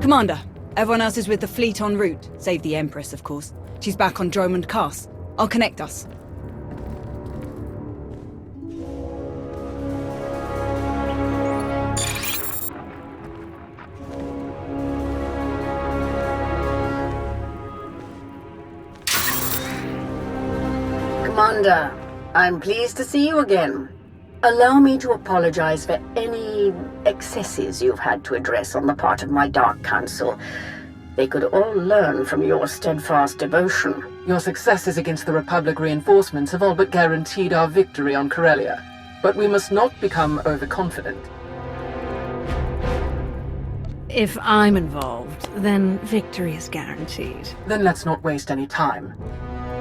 Commander, everyone else is with the fleet en route, save the Empress, of course. She's back on Dromund Cass. I'll connect us. Commander, I'm pleased to see you again. Allow me to apologize for any excesses you've had to address on the part of my Dark Council. They could all learn from your steadfast devotion. Your successes against the Republic reinforcements have all but guaranteed our victory on Corellia. But we must not become overconfident. If I'm involved, then victory is guaranteed. Then let's not waste any time.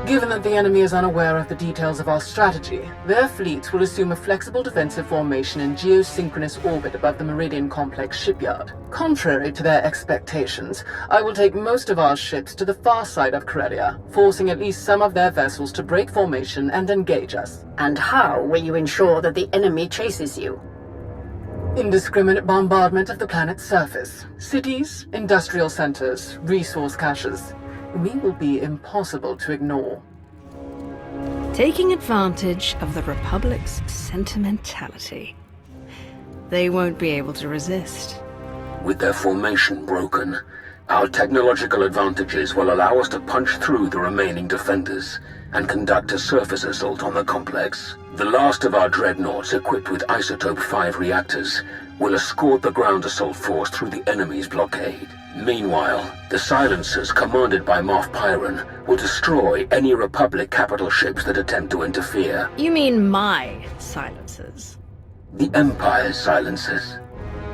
Given that the enemy is unaware of the details of our strategy, their fleets will assume a flexible defensive formation in geosynchronous orbit above the Meridian Complex shipyard. Contrary to their expectations, I will take most of our ships to the far side of Corellia, forcing at least some of their vessels to break formation and engage us. And how will you ensure that the enemy chases you? Indiscriminate bombardment of the planet's surface. Cities, industrial centers, resource caches. We will be impossible to ignore. Taking advantage of the Republic's sentimentality. They won't be able to resist. With their formation broken, our technological advantages will allow us to punch through the remaining defenders and conduct a surface assault on the complex. The last of our dreadnoughts equipped with Isotope 5 reactors will escort the ground assault force through the enemy's blockade. Meanwhile, the silencers commanded by Moff Pyron will destroy any Republic capital ships that attempt to interfere. You mean my silencers? The Empire's silencers.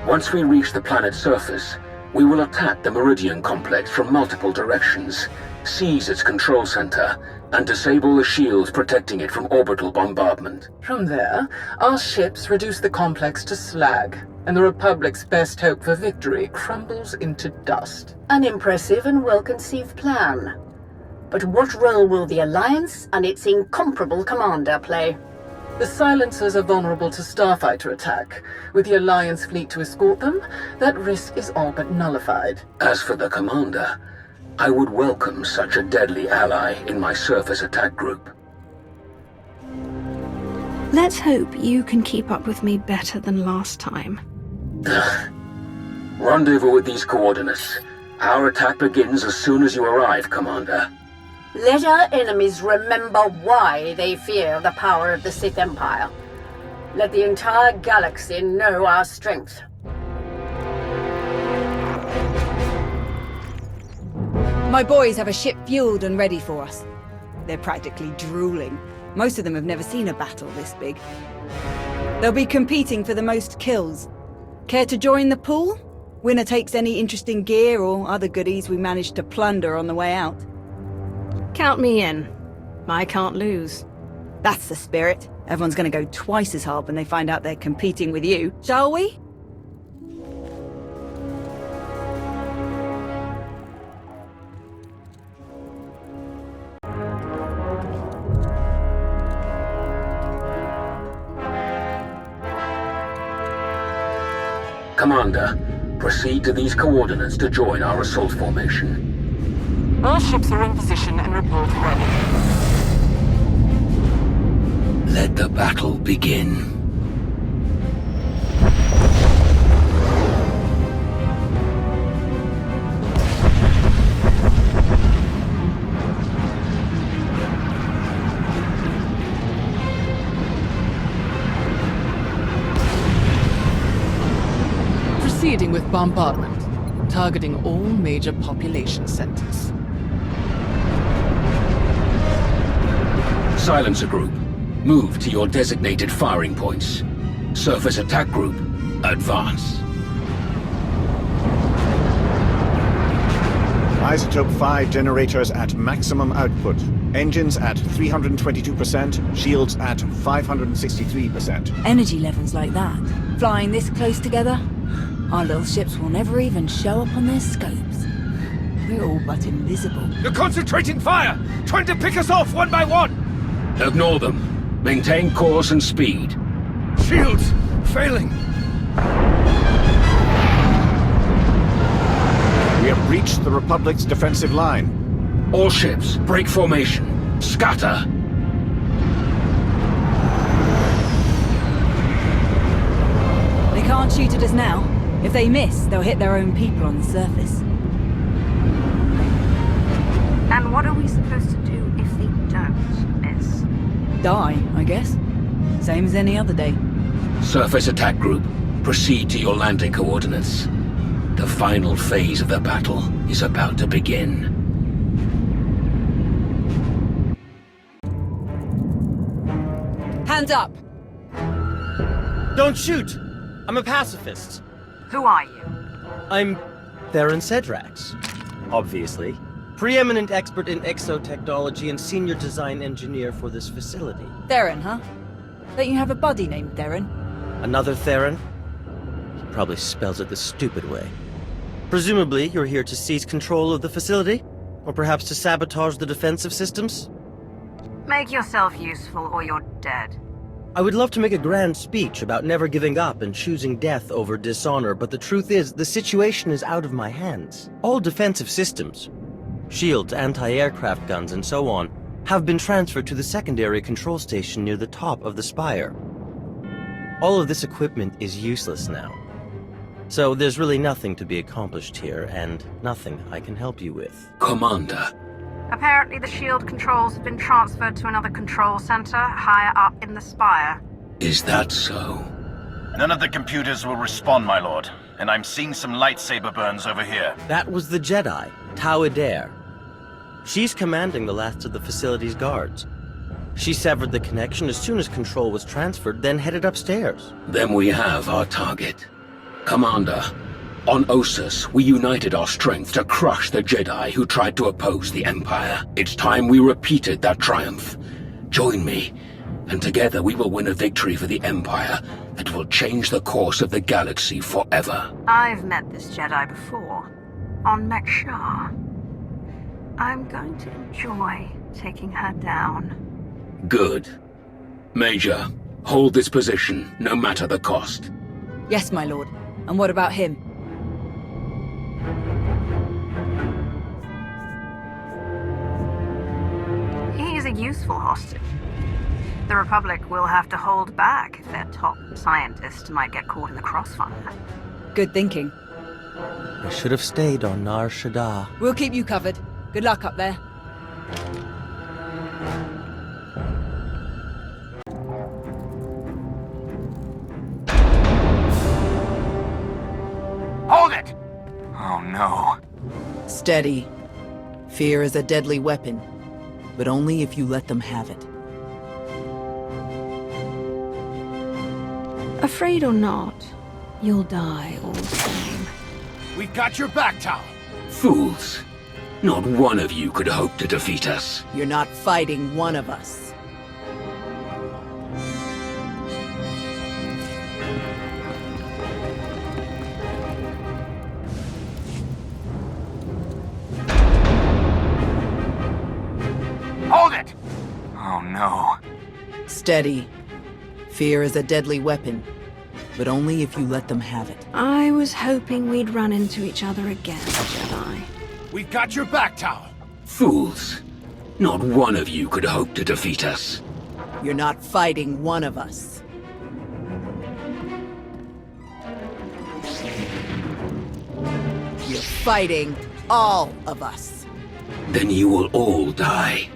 Once we reach the planet's surface, we will attack the Meridian Complex from multiple directions, seize its control center, and disable the shields protecting it from orbital bombardment. From there, our ships reduce the complex to slag, and the Republic's best hope for victory crumbles into dust. An impressive and well-conceived plan. But what role will the Alliance and its incomparable commander play? The silencers are vulnerable to starfighter attack. With the Alliance fleet to escort them, that risk is all but nullified. As for the commander, I would welcome such a deadly ally in my surface attack group. Let's hope you can keep up with me better than last time. Rendezvous with these coordinates. Our attack begins as soon as you arrive, Commander. Let our enemies remember why they fear the power of the Sith Empire. Let the entire galaxy know our strength. My boys have a ship fueled and ready for us. They're practically drooling. Most of them have never seen a battle this big. They'll be competing for the most kills. Care to join the pool? Winner takes any interesting gear or other goodies we managed to plunder on the way out. Count me in. I can't lose. That's the spirit. Everyone's gonna go twice as hard when they find out they're competing with you, shall we? Commander, proceed to these coordinates to join our assault formation. All ships are in position and report ready. Let the battle begin. Proceeding with bombardment, targeting all major population centers. Silencer Group, move to your designated firing points. Surface Attack Group, advance. Isotope 5 generators at maximum output. Engines at 322%, shields at 563%. Energy levels like that, flying this close together, our little ships will never even show up on their scopes. We're all but invisible. You're concentrating fire! Trying to pick us off one by one! Ignore them. Maintain course and speed. Shields! Failing! have breached the Republic's defensive line. All ships, break formation. Scatter. They can't shoot at us now. If they miss, they'll hit their own people on the surface. And what are we supposed to do if they don't miss? Die, I guess. Same as any other day. Surface attack group, proceed to your landing coordinates. The final phase of the battle is about to begin. Hands up! Don't shoot! I'm a pacifist. Who are you? I'm Theron Cedrax, obviously. Preeminent expert in exotechnology and senior design engineer for this facility. Theron, huh? Don't you have a buddy named Theron? Another Theron? He probably spells it the stupid way. Presumably, you're here to seize control of the facility? Or perhaps to sabotage the defensive systems? Make yourself useful or you're dead. I would love to make a grand speech about never giving up and choosing death over dishonor, but the truth is, the situation is out of my hands. All defensive systems, shields, anti-aircraft guns, and so on, have been transferred to the secondary control station near the top of the spire. All of this equipment is useless now. So there's really nothing to be accomplished here, and nothing I can help you with. Commander. Apparently the shield controls have been transferred to another control center higher up in the spire. Is that so? None of the computers will respond, my lord. And I'm seeing some lightsaber burns over here. That was the Jedi, Tau Adair. She's commanding the last of the facility's guards. She severed the connection as soon as control was transferred, then headed upstairs. Then we have our target. Commander, on Ossus, we united our strength to crush the Jedi who tried to oppose the Empire. It's time we repeated that triumph. Join me, and together we will win a victory for the Empire that will change the course of the galaxy forever. I've met this Jedi before, on Mek-Shar. I'm going to enjoy taking her down. Good. Major, hold this position, no matter the cost. Yes, my lord. And what about him? He's a useful hostage. The Republic will have to hold back if their top scientist might get caught in the crossfire. Good thinking. I should have stayed on Nar Shaddaa. We'll keep you covered. Good luck up there. Hold it! Oh no. Steady. Fear is a deadly weapon, but only if you let them have it. Afraid or not, you'll die all the same. We've got your back, Tau. Fools. Not one of you could hope to defeat us. You're not fighting one of us. Hold it! Oh no. Steady. Fear is a deadly weapon, but only if you let them have it. I was hoping we'd run into each other again, Jedi. We've got your back, Tau. Fools. Not one of you could hope to defeat us. You're not fighting one of us. You're fighting all of us. Then you will all die.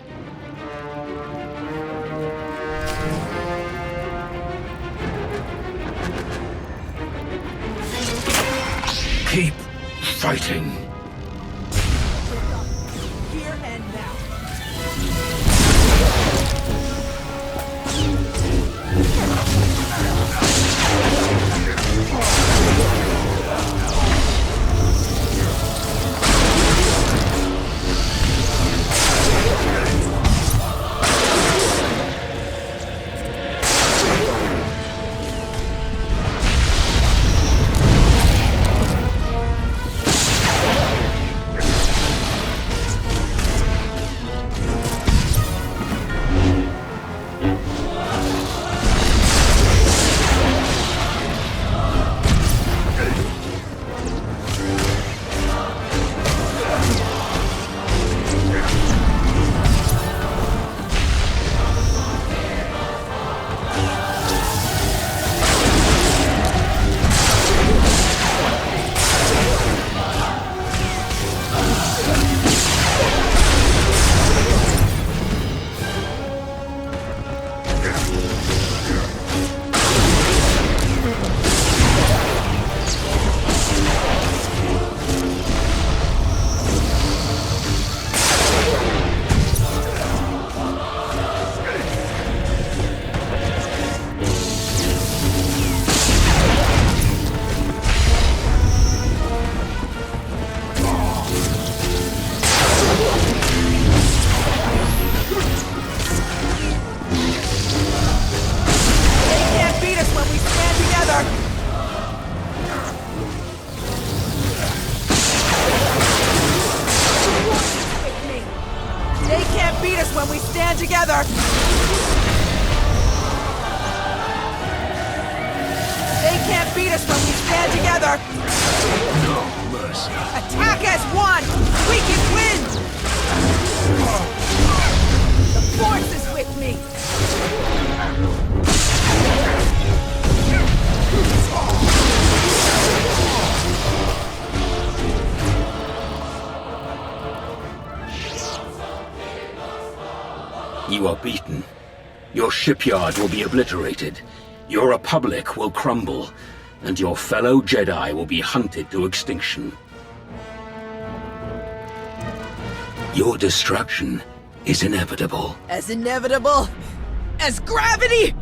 Keep fighting. Here and now. can't beat us when we stand together! They can't beat us when we stand together! No mercy. Attack as one! We can win! The Force is with me! You are beaten. Your shipyard will be obliterated. Your Republic will crumble. And your fellow Jedi will be hunted to extinction. Your destruction is inevitable. As inevitable as gravity!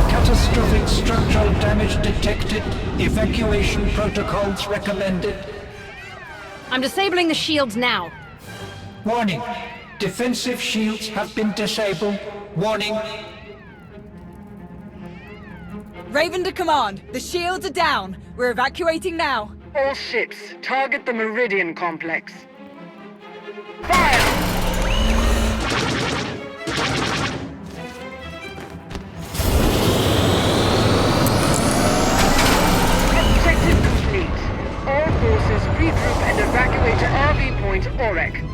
Catastrophic structural damage detected. Evacuation protocols recommended. I'm disabling the shields now. Warning. Defensive shields have been disabled. Warning. Raven to command. The shields are down. We're evacuating now. All ships, target the Meridian complex. Fire! Objective complete. All forces regroup and evacuate to RV Point Orek.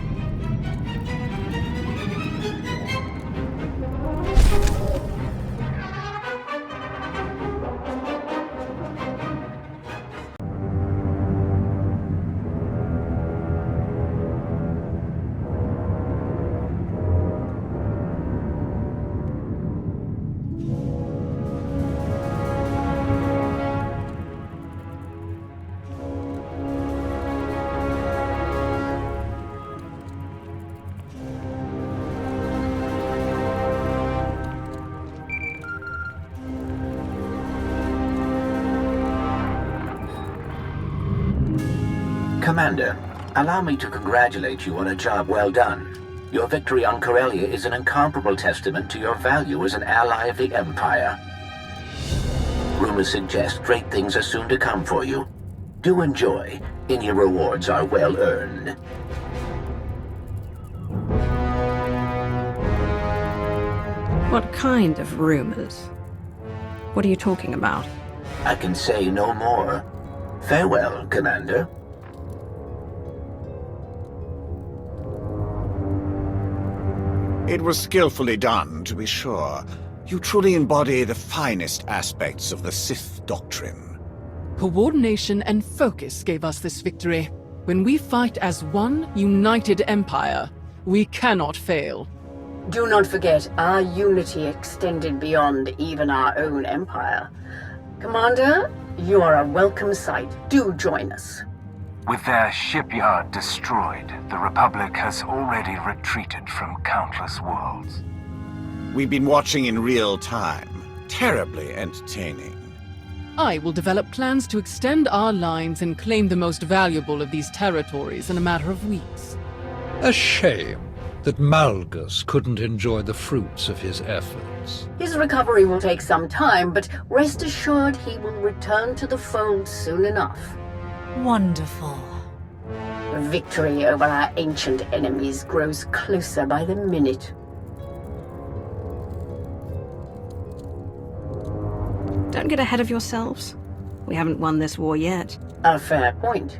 Commander, allow me to congratulate you on a job well done. Your victory on Corellia is an incomparable testament to your value as an ally of the Empire. Rumors suggest great things are soon to come for you. Do enjoy. Any rewards are well earned. What kind of rumors? What are you talking about? I can say no more. Farewell, Commander. It was skillfully done, to be sure. You truly embody the finest aspects of the Sith doctrine. Coordination and focus gave us this victory. When we fight as one united empire, we cannot fail. Do not forget, our unity extended beyond even our own empire. Commander, you are a welcome sight. Do join us. With their shipyard destroyed, the Republic has already retreated from countless worlds. We've been watching in real time. Terribly entertaining. I will develop plans to extend our lines and claim the most valuable of these territories in a matter of weeks. A shame that Malgus couldn't enjoy the fruits of his efforts. His recovery will take some time, but rest assured he will return to the fold soon enough. Wonderful. Victory over our ancient enemies grows closer by the minute. Don't get ahead of yourselves. We haven't won this war yet. A fair point.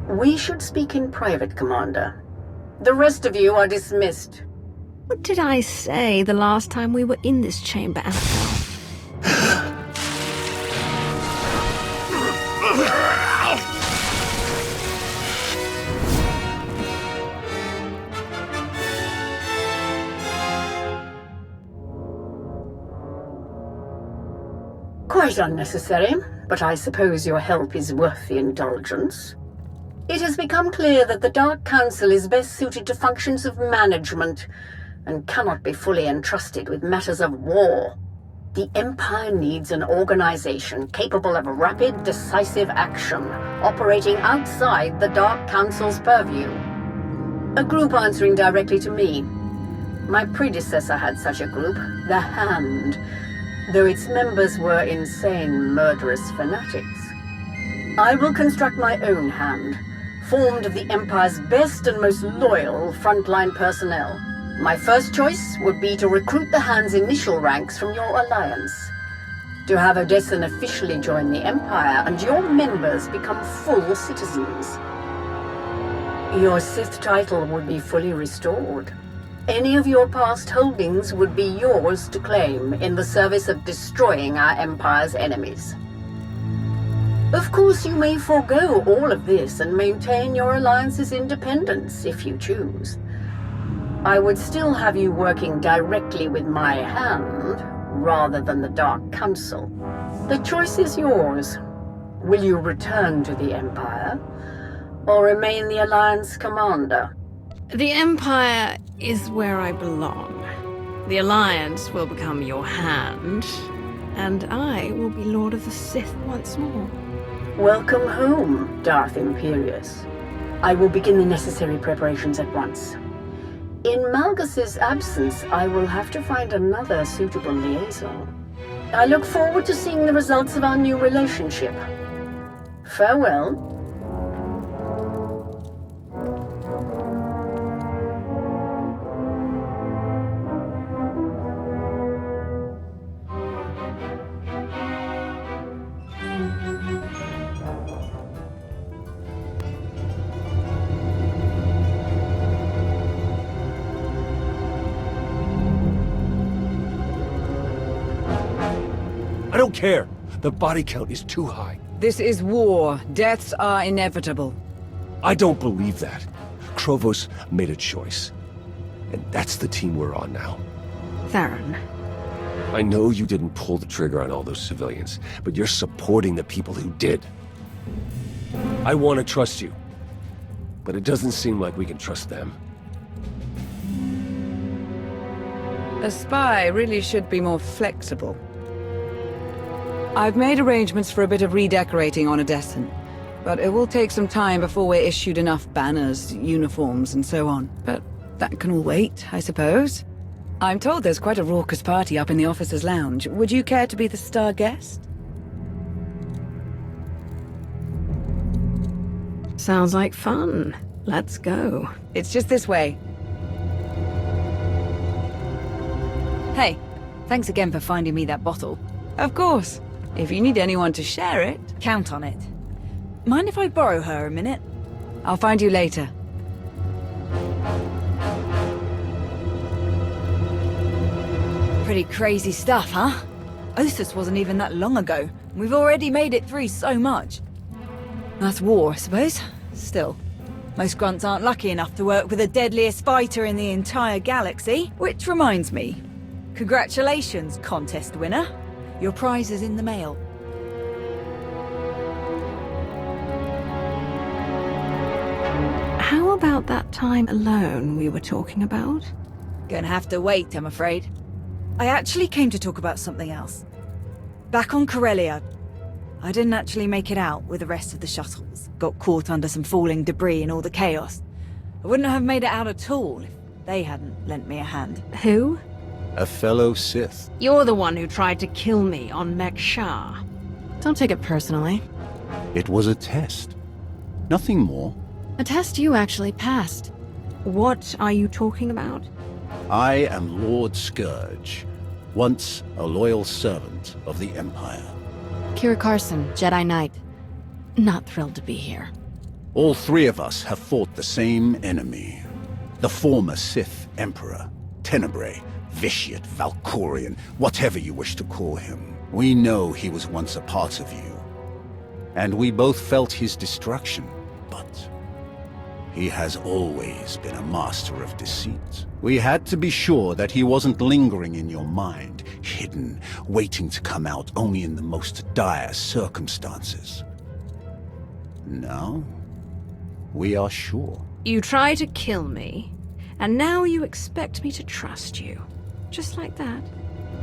We should speak in private, Commander. The rest of you are dismissed. What did I say the last time we were in this chamber, Annabelle? Quite unnecessary, but I suppose your help is worth the indulgence. It has become clear that the Dark Council is best suited to functions of management, and cannot be fully entrusted with matters of war. The Empire needs an organization capable of rapid, decisive action, operating outside the Dark Council's purview. A group answering directly to me. My predecessor had such a group, the Hand, though its members were insane, murderous fanatics. I will construct my own Hand, formed of the Empire's best and most loyal frontline personnel. My first choice would be to recruit the Hand's initial ranks from your alliance. To have Odessen officially join the Empire and your members become full citizens. Your Sith title would be fully restored. Any of your past holdings would be yours to claim in the service of destroying our Empire's enemies. Of course, you may forego all of this and maintain your alliance's independence if you choose. I would still have you working directly with my Hand, rather than the Dark Council. The choice is yours. Will you return to the Empire, or remain the Alliance commander? The Empire is where I belong. The Alliance will become your Hand, and I will be Lord of the Sith once more. Welcome home, Darth Imperius. I will begin the necessary preparations at once. In Malgus's absence, I will have to find another suitable liaison. I look forward to seeing the results of our new relationship. Farewell. I don't care. The body count is too high. This is war. Deaths are inevitable. I don't believe that. Krovos made a choice. And that's the team we're on now. Theron. I know you didn't pull the trigger on all those civilians, but you're supporting the people who did. I want to trust you. But it doesn't seem like we can trust them. A spy really should be more flexible. I've made arrangements for a bit of redecorating on Odessen, but it will take some time before we're issued enough banners, uniforms, and so on. But that can all wait, I suppose. I'm told there's quite a raucous party up in the officers' lounge. Would you care to be the star guest? Sounds like fun. Let's go. It's just this way. Hey, thanks again for finding me that bottle. Of course. If you need anyone to share it, count on it. Mind if I borrow her a minute? I'll find you later. Pretty crazy stuff, huh? Ossus wasn't even that long ago. We've already made it through so much. That's war, I suppose. Still, most grunts aren't lucky enough to work with the deadliest fighter in the entire galaxy. Which reminds me, congratulations, contest winner. Your prize is in the mail. How about that time alone we were talking about? Gonna have to wait, I'm afraid. I actually came to talk about something else. Back on Corellia, I didn't actually make it out with the rest of the shuttles. Got caught under some falling debris and all the chaos. I wouldn't have made it out at all if they hadn't lent me a hand. Who? A fellow Sith. You're the one who tried to kill me on Mek-Shar. Don't take it personally. It was a test. Nothing more. A test you actually passed. What are you talking about? I am Lord Scourge, once a loyal servant of the Empire. Kira Carson, Jedi Knight. Not thrilled to be here. All three of us have fought the same enemy. The former Sith Emperor, Tenebrae, Vitiate, Valkorian, whatever you wish to call him. We know he was once a part of you. And we both felt his destruction, but he has always been a master of deceit. We had to be sure that he wasn't lingering in your mind, hidden, waiting to come out only in the most dire circumstances. Now, we are sure. You try to kill me, and now you expect me to trust you. Just like that.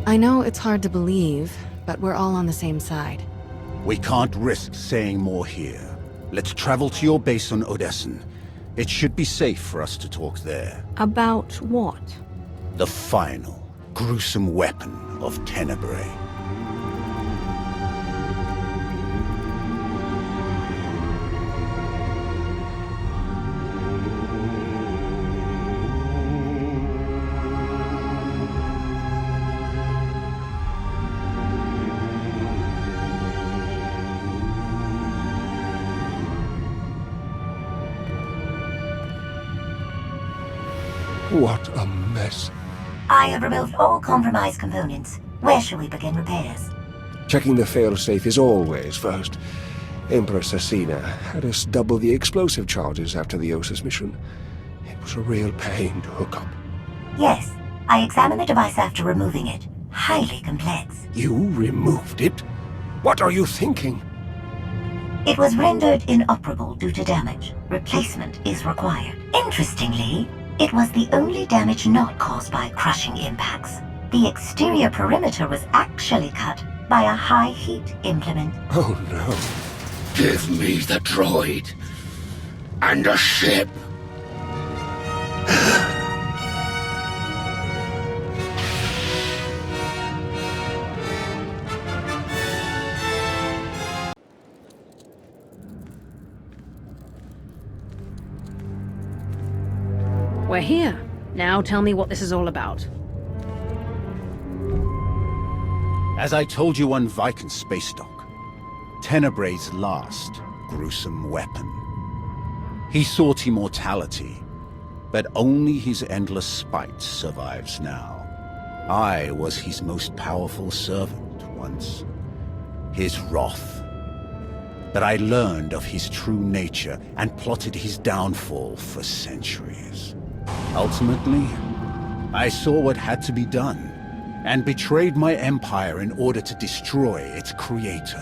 I know it's hard to believe, but we're all on the same side. We can't risk saying more here. Let's travel to your base on Odessen. It should be safe for us to talk there. About what? The final, gruesome weapon of Tenebrae. What a mess. I have removed all compromised components. Where shall we begin repairs? Checking the failsafe is always first. Empress Asina had us double the explosive charges after the Osis mission. It was a real pain to hook up. Yes, I examined the device after removing it. Highly complex. You removed it? What are you thinking? It was rendered inoperable due to damage. Replacement is required. Interestingly, it was the only damage not caused by crushing impacts. The exterior perimeter was actually cut by a high-heat implement. Oh no. Give me the droid. And a ship. We're here. Now tell me what this is all about. As I told you on Viken Space Dock, Tenebrae's last gruesome weapon. He sought immortality, but only his endless spite survives now. I was his most powerful servant once, his wrath. But I learned of his true nature and plotted his downfall for centuries. Ultimately, I saw what had to be done, and betrayed my empire in order to destroy its creator.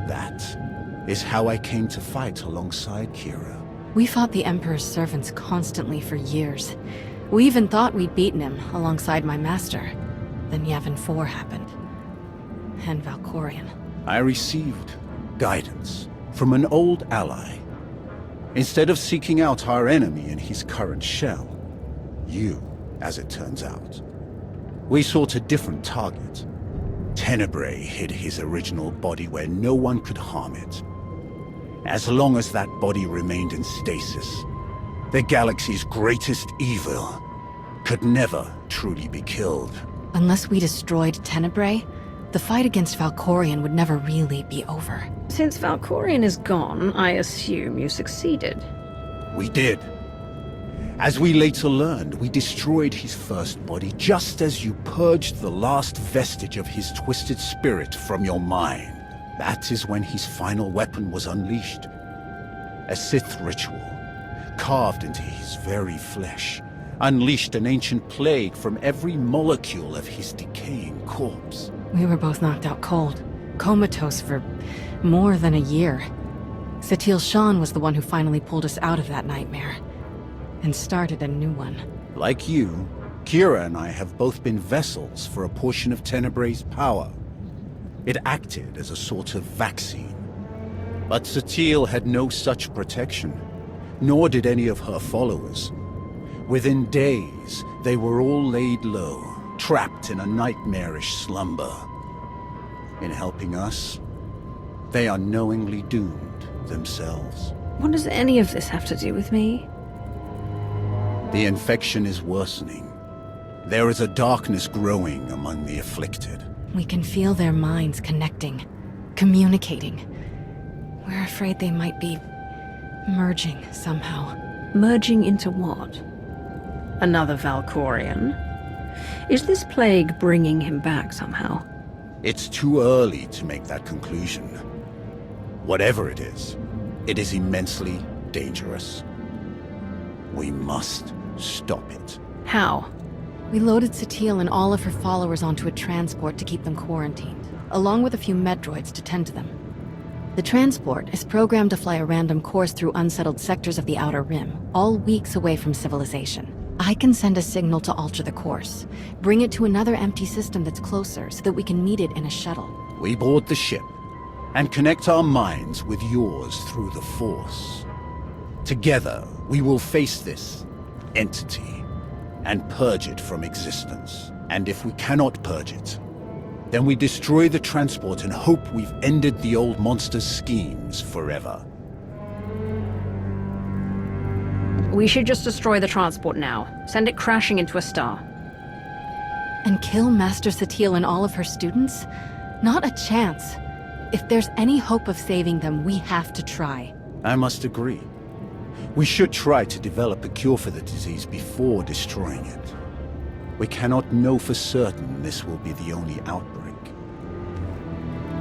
That is how I came to fight alongside Kira. We fought the Emperor's servants constantly for years. We even thought we'd beaten him alongside my master. Then Yavin 4 happened. And Valkorion. I received guidance from an old ally. Instead of seeking out our enemy in his current shell, you, as it turns out, we sought a different target. Tenebrae hid his original body where no one could harm it. As long as that body remained in stasis, the galaxy's greatest evil could never truly be killed. Unless we destroyed Tenebrae, the fight against Valkorion would never really be over. Since Valkorion is gone, I assume you succeeded. We did. As we later learned, we destroyed his first body just as you purged the last vestige of his twisted spirit from your mind. That is when his final weapon was unleashed. A Sith ritual, carved into his very flesh, unleashed an ancient plague from every molecule of his decaying corpse. We were both knocked out cold, comatose for more than a year. Satil Shan was the one who finally pulled us out of that nightmare, and started a new one. Like you, Kira and I have both been vessels for a portion of Tenebrae's power. It acted as a sort of vaccine. But Satil had no such protection, nor did any of her followers. Within days, they were all laid low, trapped in a nightmarish slumber. In helping us, they are knowingly doomed themselves. What does any of this have to do with me? The infection is worsening. There is a darkness growing among the afflicted. We can feel their minds connecting, communicating. We're afraid they might be merging somehow. Merging into what? Another Valkorion? Is this plague bringing him back somehow? It's too early to make that conclusion. Whatever it is immensely dangerous. We must stop it. How? We loaded Satil and all of her followers onto a transport to keep them quarantined, along with a few med droids to tend to them. The transport is programmed to fly a random course through unsettled sectors of the Outer Rim, all weeks away from civilization. I can send a signal to alter the course. Bring it to another empty system that's closer so that we can meet it in a shuttle. We board the ship and connect our minds with yours through the Force. Together, we will face this entity and purge it from existence. And if we cannot purge it, then we destroy the transport and hope we've ended the old monster's schemes forever. We should just destroy the transport now. Send it crashing into a star. And kill Master Satele and all of her students? Not a chance. If there's any hope of saving them, we have to try. I must agree. We should try to develop a cure for the disease before destroying it. We cannot know for certain this will be the only outbreak.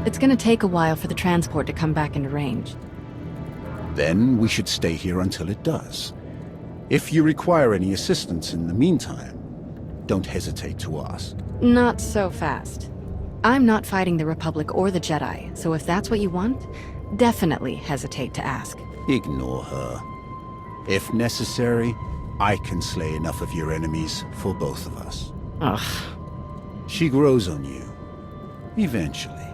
It's gonna take a while for the transport to come back into range. Then we should stay here until it does. If you require any assistance in the meantime, don't hesitate to ask. Not so fast. I'm not fighting the Republic or the Jedi, so if that's what you want, definitely hesitate to ask. Ignore her. If necessary, I can slay enough of your enemies for both of us. Ugh. She grows on you. Eventually.